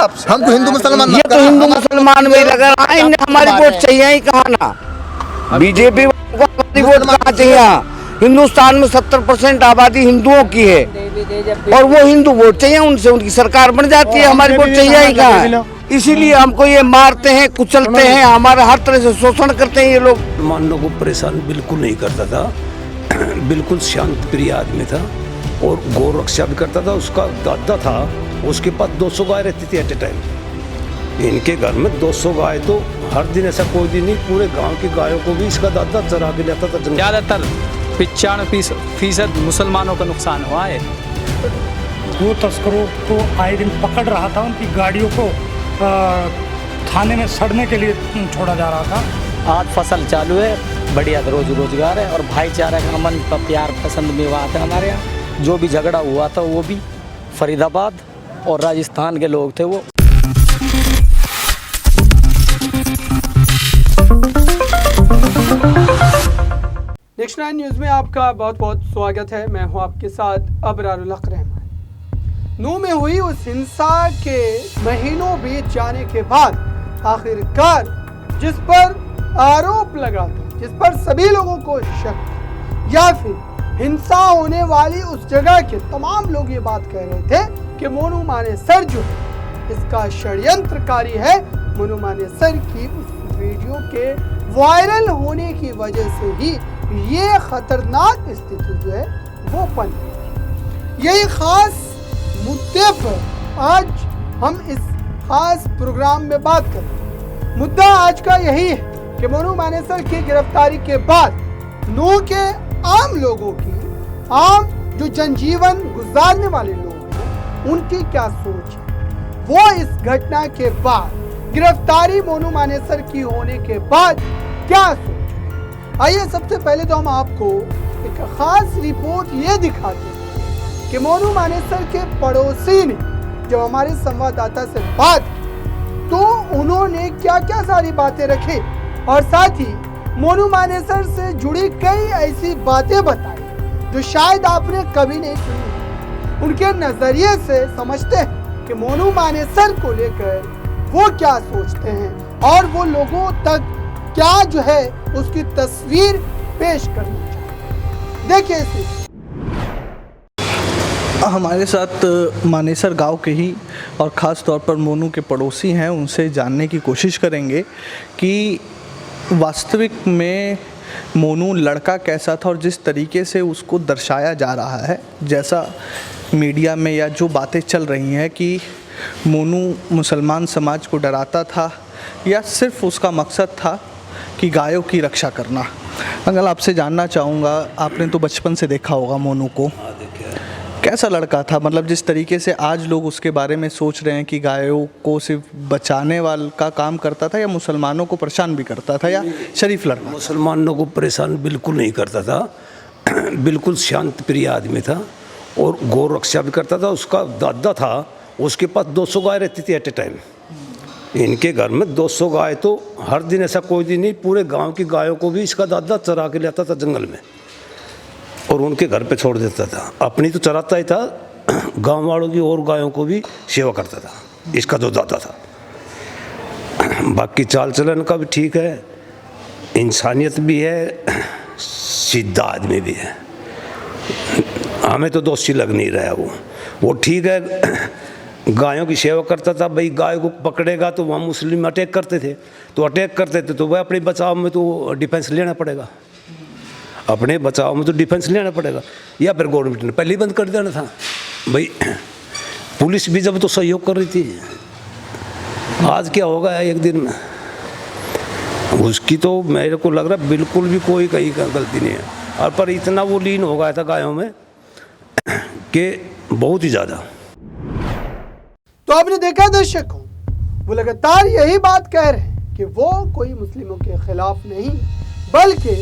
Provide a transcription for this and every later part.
आपसे? हम तो हिंदू मुसलमान ये तो हिंदू मुसलमान में लगा रहा है, इन्हें हमारी वोट चाहिए ही कहा ना। बीजेपी को हमारी वोट कहाँ चाहिए? हिंदुस्तान में 70% आबादी हिंदुओं की है और वो हिंदू वोट चाहिए उनसे, उनकी सरकार बन जाती है, हमारी वोट चाहिए ही कहाँ है? इसीलिए हमको ये मारते हैं, कुचलते हैं, हमारा हर तरह से शोषण करते हैं ये लोग। मुसलमानों को परेशान बिल्कुल नहीं करता था, बिल्कुल शांत प्रिय आदमी था और गौ रक्षा भी करता था। उसका दादा था, उसके पास 200 गाय रहती थी एट ए टाइम। इनके घर में 200 गाय, तो हर दिन ऐसा कोई दिन नहीं, पूरे गांव की गायों को भी इसका दादा चरा के लेता था। ज़्यादातर 95% मुसलमानों का नुकसान हुआ है। वो तस्करों को आए दिन पकड़ रहा था, उनकी गाड़ियों को थाने में सड़ने के लिए छोड़ा जा रहा था। आज फसल चालू है, बढ़िया रोजगार है और भाईचारा का अमन का प्यार पसंद में बात है हमारे यहाँ। जो भी झगड़ा हुआ था वो भी फरीदाबाद और राजस्थान के लोग थे वो। नेक्स्ट 9 न्यूज़ में आपका बहुत बहुत स्वागत है। मैं हूं आपके साथ अबरारुल हक रहमान। नूह में हुई उस हिंसा के महीनों बीत जाने के बाद आखिरकार जिस पर आरोप लगा था, जिस पर सभी लोगों को शक था, या फिर हिंसा होने वाली उस जगह के तमाम लोग ये बात कह रहे थे कि मोनू मानेसर जो है इसका षड्यंत्रकारी है। मोनू मानेसर की उस वीडियो के वायरल होने की वजह से ही ये खतरनाक स्थिति जो है वो बन गई। यही खास मुद्दे पर आज हम इस खास प्रोग्राम में बात करें। मुद्दा आज का यही है कि मोनू मानेसर की गिरफ्तारी के बाद नूह के आम लोगों की, आम जो जनजीवन गुजारने वाले लोग हैं, उनकी क्या सोच है। वो इस घटना के बाद, गिरफ्तारी मोनू मानेसर की होने के बाद क्या सोच। आइए सबसे पहले तो हम आपको एक खास रिपोर्ट ये दिखाते हैं कि मोनू मानेसर के पड़ोसी ने जब हमारे संवाददाता से बात की तो उन्होंने क्या क्या सारी बातें रखी और साथ ही मोनू मानेसर से जुड़ी कई ऐसी बातें बताई जो शायद आपने कभी नहीं सुनी। उनके नजरिए से समझते हैं कि मोनू मानेसर को लेकर वो क्या सोचते हैं और वो लोगों तक क्या जो है उसकी तस्वीर पेश करना चाहिए। देखिए इसे। हमारे साथ मानेसर गांव के ही और ख़ास तौर पर मोनू के पड़ोसी हैं, उनसे जानने की कोशिश करेंगे कि वास्तविक में मोनू लड़का कैसा था और जिस तरीके से उसको दर्शाया जा रहा है, जैसा मीडिया में या जो बातें चल रही हैं कि मोनू मुसलमान समाज को डराता था या सिर्फ उसका मकसद था कि गायों की रक्षा करना। अंकल आपसे जानना चाहूँगा, आपने तो बचपन से देखा होगा मोनू को, कैसा लड़का था? मतलब जिस तरीके से आज लोग उसके बारे में सोच रहे हैं कि गायों को सिर्फ बचाने वाला का काम करता था या मुसलमानों को परेशान भी करता था, या शरीफ लड़का? मुसलमानों को परेशान बिल्कुल नहीं करता था, बिल्कुल शांत प्रिय आदमी था और गौ रक्षा भी करता था। उसका दादा था, उसके पास 200 गाय रहती थी एट ए टाइम। इनके घर में 200 गाय, तो हर दिन ऐसा कोई दिन नहीं, पूरे गांव की गायों को भी इसका दादा चरा के लाता था जंगल में और उनके घर पे छोड़ देता था। अपनी तो चराता ही था, गांव वालों की और गायों को भी सेवा करता था इसका जो दादा था। बाकी चाल चलन का भी ठीक है, इंसानियत भी है, सीधा आदमी भी है। हमें तो दोषी लग नहीं रहा वो ठीक है। गायों की सेवा करता था। भाई गाय को पकड़ेगा तो वहाँ मुस्लिम अटैक करते थे, तो वह अपने बचाव में तो डिफेंस लेना पड़ेगा, अपने बचाव में तो डिफेंस लेना पड़ेगा, या फिर गवर्नमेंट ने पहले ही बंद कर देना था। भाई पुलिस भी जब तो सहयोग कर रही थी, आज क्या होगा एक दिन में उसकी, तो मेरे को लग रहा बिल्कुल भी कोई कहीं का गलती नहीं है। और पर इतना वो लीन हो गया था गायों में कि बहुत ही ज़्यादा। तो आपने देखा दर्शकों, वो लगातार यही बात कह रहे हैं कि वो कोई मुस्लिमों के खिलाफ नहीं, बल्कि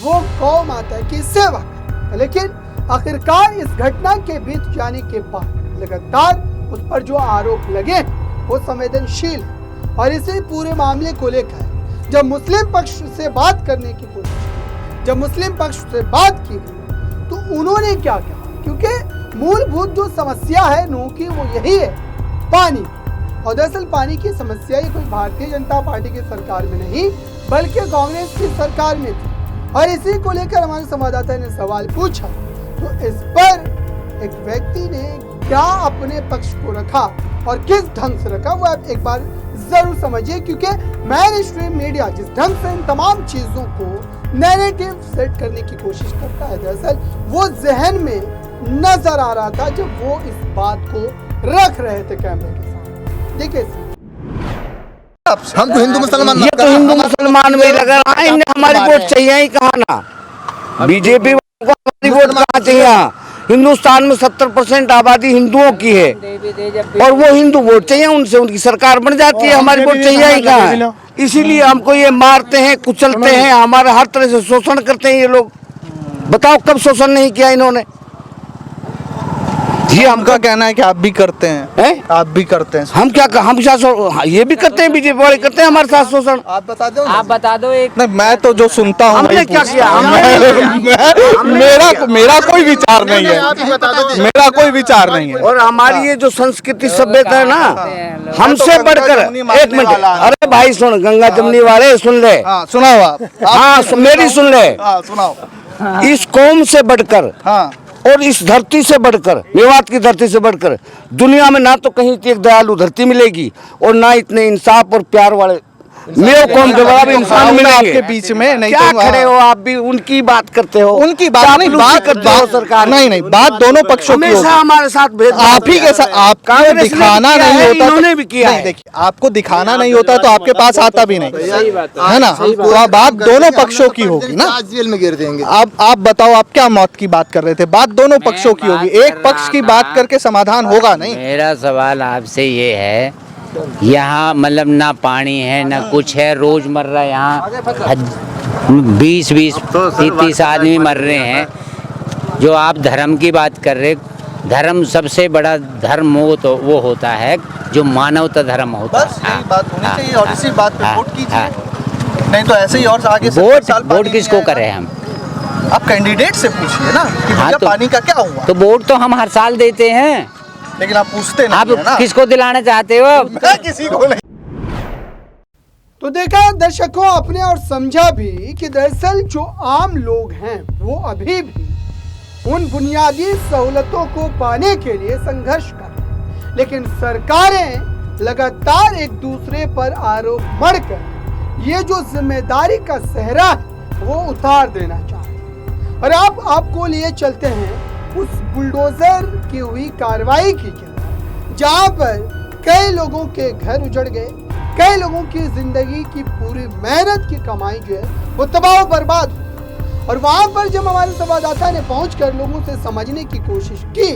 वो गौ माता की सेवा करते। लेकिन आखिरकार इस घटना के बीत जाने के बाद लगातार उस पर जो आरोप लगे वो संवेदनशील है और इसी पूरे मामले को लेकर जब मुस्लिम पक्ष से बात करने की कोशिश की, जब मुस्लिम पक्ष से बात की गई तो उन्होंने क्या कहा, क्योंकि मूलभूत जो समस्या है नूह की वो यही है, पानी। और दरअसल पानी की समस्या ये कोई भारतीय जनता पार्टी की सरकार में नहीं बल्कि कांग्रेस की सरकार में थी। और इसी को लेकर हमारे संवाददाता ने सवाल पूछा तो इस पर एक व्यक्ति ने क्या अपने पक्ष को रखा और किस ढंग से रखा वो आप एक बार जरूर समझिए, क्योंकि मेन स्ट्रीम मीडिया जिस ढंग से इन तमाम चीजों को नैरेटिव सेट करने की कोशिश करता है, दरअसल वो जहन में नजर आ रहा था जब वो इस बात को रख रहे थे कैमरे के सामने। देखिए हम तो हिंदू मुसलमान ये तो हिंदू मुसलमान में लगा रहा है, इन्हें हमारी वोट चाहिए ही कहा ना। बीजेपी को हमारी वोट कहाँ चाहिए? हिंदुस्तान में 70% आबादी हिंदुओं की है और वो हिंदू वोट चाहिए उनसे, उनकी सरकार बन जाती है, हमारी वोट चाहिए ही कहाँ है? इसीलिए हमको ये मारते हैं, कुचलते हैं, हमारे हर तरह से शोषण करते हैं ये लोग। बताओ कब शोषण नहीं किया इन्होंने? जी हमका कहना है कि आप भी करते हैं, आप भी करते हैं। हम क्या ये भी करते हैं, बीजेपी वाले करते हैं हमारे साथ शोषण। आप बता दो एक नहीं, मैं तो जो सुनता हूँ हमने क्या किया? मेरा कोई विचार नहीं है, मेरा कोई विचार नहीं है। और हमारी ये जो संस्कृति सभ्यता है ना, हमसे बढ़कर एक मिनट, अरे भाई सुन, गंगा जमुनी वाले सुन ले, सुनाओ आप। हाँ मेरी सुन ले। सुनाओ। इस कौम से बढ़कर हाँ और इस धरती से बढ़कर, मेवात की धरती से बढ़कर दुनिया में ना तो कहीं एक दयालु धरती मिलेगी और ना इतने इंसाफ और प्यार वाले मेरे कौम के बराबर इंसान मिलेंगे आपके बीच में। नहीं क्या तो खड़े हो आप भी उनकी बात करते हो? उनकी बात नहीं, बात करते हो सरकार। नहीं बात दोनों पक्षों की हमेशा हमारे साथ भेदभाव आप ही के साथ। आपको दिखाना नहीं होता, इन्होंने भी किया है। देखिए आपको दिखाना नहीं होता तो आपके पास आता भी नहीं है ना। तो बात दोनों पक्षों की होगी ना। जेल में गिर देंगे। आप बताओ, आप क्या मौत की बात कर रहे थे? बात दोनों पक्षों की होगी, एक पक्ष की बात करके समाधान होगा नहीं। मेरा सवाल आपसे ये है, यहाँ मतलब ना पानी है ना कुछ है, रोजमर्रा यहाँ 20-30 आदमी मर रहे हैं। जो आप धर्म की बात कर रहे, धर्म सबसे बड़ा धर्म वो होता है जो मानवता धर्म होता है। बस यही बात होनी चाहिए और इसी बात पे वोट कीजिए, नहीं तो ऐसे ही और आगे वोट किसको करें हम? आप कैंडिडेट से पूछिए ना कि भैया पानी का क्या हुआ। तो वोट तो हम हर साल देते हैं, लेकिन आप पूछते नहीं आप है ना। किसको दिलाना चाहते हो? मैं किसी को नहीं। तो देखा दर्शकों आपने और समझा भी कि दरअसल जो आम लोग हैं वो अभी भी उन बुनियादी सहूलतों को पाने के लिए संघर्ष कर रहे हैं, लेकिन सरकारें लगातार एक दूसरे पर आरोप मढ़कर ये जो जिम्मेदारी का सेहरा है वो उतार देना चाहते हैं। और आपको लिए चलते हैं उस बुलडोजर की हुई कार्रवाई की जगह, जहां पर कई लोगों के घर उजड़ गए, कई लोगों की जिंदगी की पूरी मेहनत की कमाई जो है वो तबाह बर्बाद हुई। और वहां पर जब हमारे संवाददाता ने पहुंचकर लोगों से समझने की कोशिश की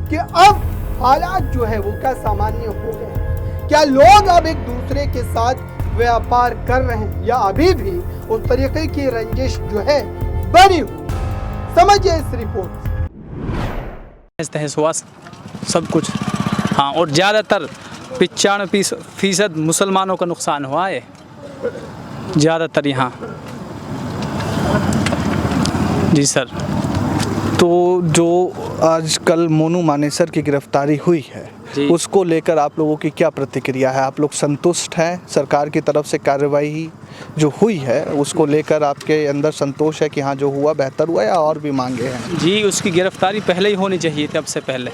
कि अब हालात जो है वो क्या सामान्य हो गए, क्या लोग अब एक दूसरे के साथ व्यापार कर रहे हैं या अभी भी उस तरीके की रंजिश जो है बनी हुई। समझिए इस रिपोर्ट तहस सब कुछ। हाँ, और ज़्यादातर 95% मुसलमानों का नुकसान हुआ है ज़्यादातर यहाँ। जी सर। तो जो आजकल मोनू मानेसर की गिरफ्तारी हुई है उसको लेकर आप लोगों की क्या प्रतिक्रिया है? आप लोग संतुष्ट हैं? सरकार की तरफ से कार्रवाई जो हुई है उसको लेकर आपके अंदर संतोष है कि हाँ जो हुआ बेहतर हुआ, या और भी मांगे हैं? जी, उसकी गिरफ्तारी पहले ही होनी चाहिए थी, अब से पहले।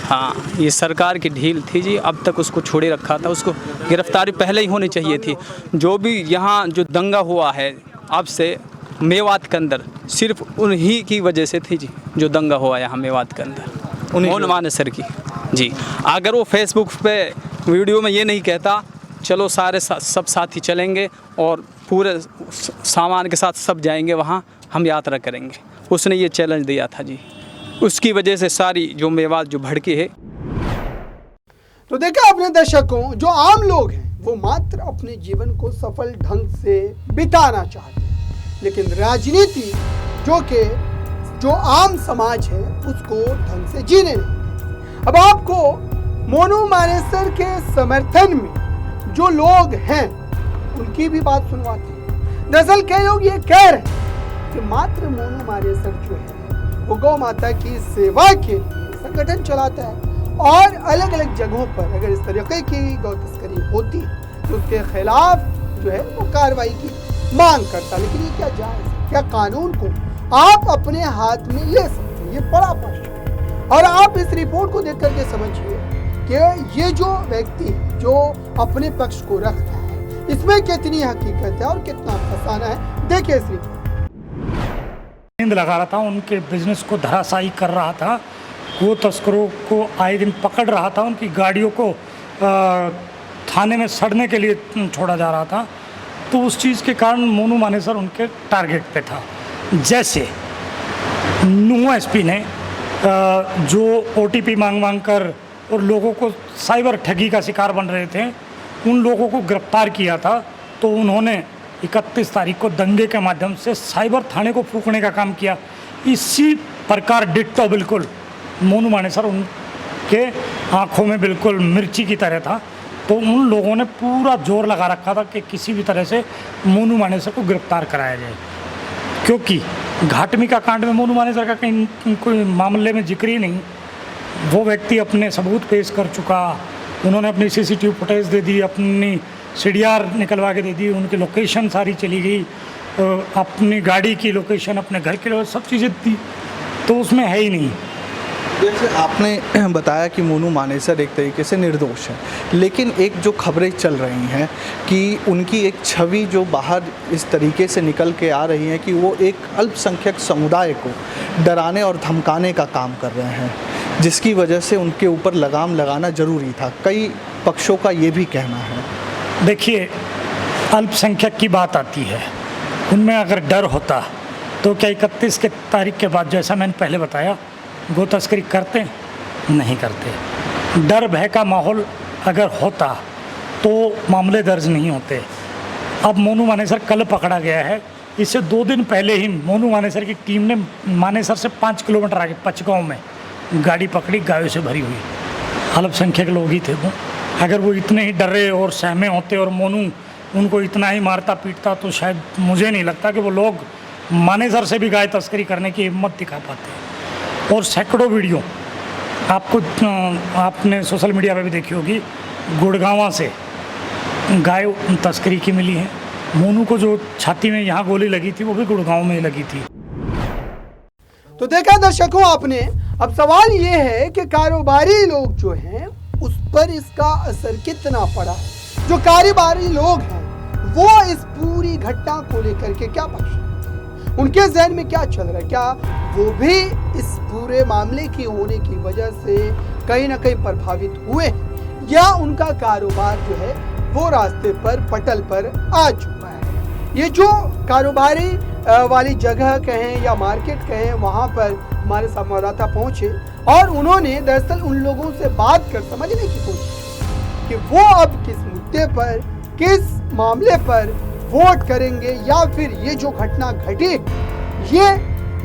हाँ, ये सरकार की ढील थी जी, अब तक उसको छोड़े रखा था। उसको गिरफ्तारी पहले ही होनी चाहिए थी। जो भी यहाँ जो दंगा हुआ है अब से मेवात के अंदर, सिर्फ उन्हीं की वजह से थी जी जो दंगा हुआ यहाँ मेवात के अंदर, मोनू मानेसर की। जी, अगर वो फेसबुक पे वीडियो में ये नहीं कहता चलो सारे सब साथी चलेंगे और पूरे सामान के साथ सब जाएंगे वहाँ, हम यात्रा करेंगे, उसने ये चैलेंज दिया था जी, उसकी वजह से सारी जो मेवात जो भड़की है। तो देखा अपने दर्शकों, जो आम लोग हैं वो मात्र अपने जीवन को सफल ढंग से बिताना चाहते हैं, लेकिन राजनीति जो आम समाज है उसको ढंग से जीने नहीं। अब आपको मोनू मानेसर के समर्थन में जो लोग हैं उनकी भी बात सुनवाते हैं। दरअसल कई लोग ये कह रहे हैं कि मात्र मोनू मानेसर जो है वो गौ माता की सेवा के लिए संगठन चलाता है और अलग अलग जगहों पर अगर इस तरीके की गौ तस्करी होती तो उसके खिलाफ जो है वो कार्रवाई की मांग करता। लेकिन ये क्या जायज़ है? क्या कानून को आप अपने हाथ में ले सकते हैं? ये बड़ा प्रश्न है। और आप इस रिपोर्ट को देख करके समझिए कि ये जो व्यक्ति जो अपने पक्ष को रखता है इसमें कितनी हकीकत है और कितना फसाना है। देखिए इस रिपोर्ट। नींद लगा रहा था, उनके बिजनेस को धराशायी कर रहा था, वो तस्करों को आए दिन पकड़ रहा था, उनकी गाड़ियों को थाने में सड़ने के लिए छोड़ा जा रहा था। तो उस चीज़ के कारण मोनू मानेसर उनके टारगेट पे था। जैसे नूह एसपी ने जो ओटीपी मांग कर और लोगों को साइबर ठगी का शिकार बन रहे थे उन लोगों को गिरफ्तार किया था। तो उन्होंने 31 तारीख को दंगे के माध्यम से साइबर थाने को फूंकने का काम किया। इसी प्रकार डिट्टो बिल्कुल मोनू मानेसर उनके आँखों में बिल्कुल मिर्ची की तरह था। तो उन लोगों ने पूरा जोर लगा रखा था कि किसी भी तरह से मोनू मानेसर को गिरफ्तार कराया जाए, क्योंकि घाटमी का कांड में मोनू मानेसर का कहीं कोई मामले में जिक्र ही नहीं। वो व्यक्ति अपने सबूत पेश कर चुका, उन्होंने अपनी सीसीटीवी फुटेज दे दी, अपनी सीडीआर निकलवा के दे दी, उनकी लोकेशन सारी चली गई, अपनी गाड़ी की लोकेशन, अपने घर की लोकेशन, सब चीज़ें दी। तो उसमें है ही नहीं। जैसे आपने बताया कि मोनू मानेसर एक तरीके से निर्दोष है, लेकिन एक जो खबरें चल रही हैं कि उनकी एक छवि जो बाहर इस तरीके से निकल के आ रही है कि वो एक अल्पसंख्यक समुदाय को डराने और धमकाने का काम कर रहे हैं, जिसकी वजह से उनके ऊपर लगाम लगाना ज़रूरी था। कई पक्षों का ये भी कहना है। देखिए, अल्पसंख्यक की बात आती है, उनमें अगर डर होता तो क्या 31 के तारीख के बाद, जैसा मैंने पहले बताया, गो तस्करी करते? नहीं करते। डर भय का माहौल अगर होता तो मामले दर्ज नहीं होते। अब मोनू मानेसर कल पकड़ा गया है, इससे 2 दिन पहले ही मोनू मानेसर की टीम ने मानेसर से 5 किलोमीटर आगे पचगांव में गाड़ी पकड़ी, गायों से भरी हुई। अल्पसंख्यक लोग ही थे वो। अगर वो इतने ही डरे और सहमे होते और मोनू उनको इतना ही मारता पीटता तो शायद मुझे नहीं लगता कि वो लोग मानेसर से भी गाय तस्करी करने की हिम्मत दिखा पाते। और सैकड़ों वीडियो आपने सोशल मीडिया पे भी देखी होगी, गुड़गांव से गाय तस्करी की मिली है। मोनू को जो छाती में यहाँ गोली लगी थी वो भी गुड़गांव में लगी थी। तो देखा दर्शकों आपने। अब सवाल ये है कि कारोबारी लोग जो हैं उस पर इसका असर कितना पड़ा है। जो कारोबारी लोग हैं वो इस पूरी घटना को लेकर के क्या पक्ष है, उनके जहन में क्या चल रहा है? क्या वो भी इस पूरे मामले की होने की वजह से कहीं ना कहीं प्रभावित हुए, या उनका कारोबार जो है वो रास्ते पर पटल पर आ चुका है? ये जो कारोबारी वाली जगह कहें या मार्केट कहें, वहाँ पर हमारे संवाददाता पहुँचे और उन्होंने दरअसल उन लोगों से बात कर समझने की कोशिश कि वो अब किस मुद्दे पर, किस मामले पर वोट करेंगे, या फिर ये जो घटना घटी ये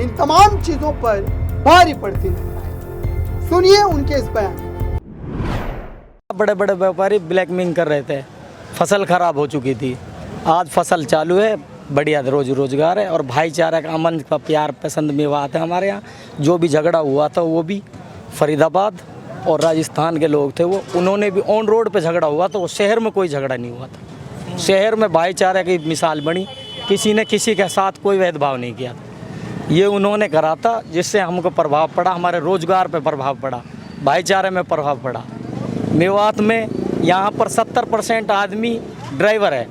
इन तमाम चीज़ों पर भारी पड़ती है। सुनिए उनके इस बयान। बड़े बड़े व्यापारी ब्लैकमेलिंग कर रहे थे, फसल खराब हो चुकी थी, आज फसल चालू है, बढ़िया रोजगार है और भाईचारा का, अमन का, प्यार पसंद में बात है हमारे यहाँ। जो भी झगड़ा हुआ था वो भी फरीदाबाद और राजस्थान के लोग थे, वो उन्होंने भी ऑन रोड पे झगड़ा हुआ था, वो शहर में कोई झगड़ा नहीं हुआ था। शहर में भाईचारे की मिसाल बनी, किसी ने किसी के साथ कोई भेदभाव नहीं किया था। ये उन्होंने करा था, जिससे हमको प्रभाव पड़ा, हमारे रोजगार पे प्रभाव पड़ा, भाईचारे में प्रभाव पड़ा। मेवात में यहाँ पर 70% आदमी ड्राइवर है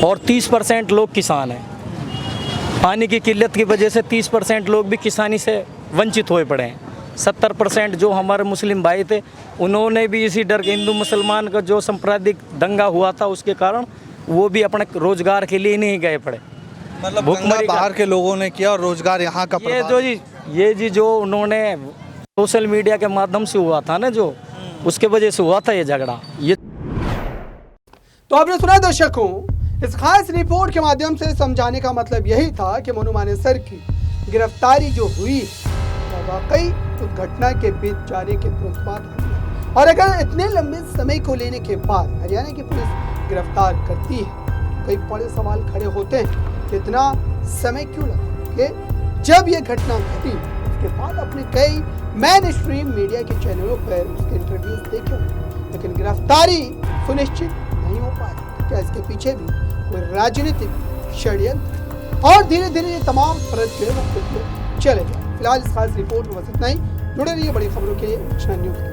और 30% लोग किसान हैं। पानी की किल्लत की वजह से 30% लोग भी किसानी से वंचित हुए पड़े हैं। 70% जो हमारे मुस्लिम भाई थे उन्होंने भी इसी डर के, हिंदू मुसलमान का जो सांप्रदायिक दंगा हुआ था उसके कारण वो भी अपने रोजगार के लिए नहीं गए पड़े। मतलब भूखमरी बाहर के लोगों ने किया और रोजगार यहाँ का ये जी जो उन्होंने सोशल मीडिया के माध्यम से हुआ था ना, जो उसके वजह से हुआ था ये झगड़ा। ये तो आपने सुना दर्शकों, इस खास रिपोर्ट के माध्यम से समझाने का मतलब यही था कि मोनू मानेसर की गिरफ्तारी जो हुई वाकई उस घटना के बीच जाने के तुरंत बाद हुई। और अगर इतने लंबे समय को लेने के बाद हरियाणा की पुलिस गिरफ्तार करती है, कई बड़े सवाल खड़े होते हैं कि इतना समय क्यों लगा। कि जब ये घटना घटी उसके बाद अपने कई मेन स्ट्रीम मीडिया के चैनलों पर उसके इंटरव्यूज देखे होंगे, लेकिन गिरफ्तारी सुनिश्चित नहीं हो पाई। क्या इसके पीछे भी कोई राजनीतिक षड्यंत्र? और धीरे धीरे ये तमाम प्रश्न चले जाए। फिलहाल इस खास रिपोर्ट में बस इतना ही। जुड़े रहिए बड़ी खबरों के लिए नेक्स्ट न्यूज़।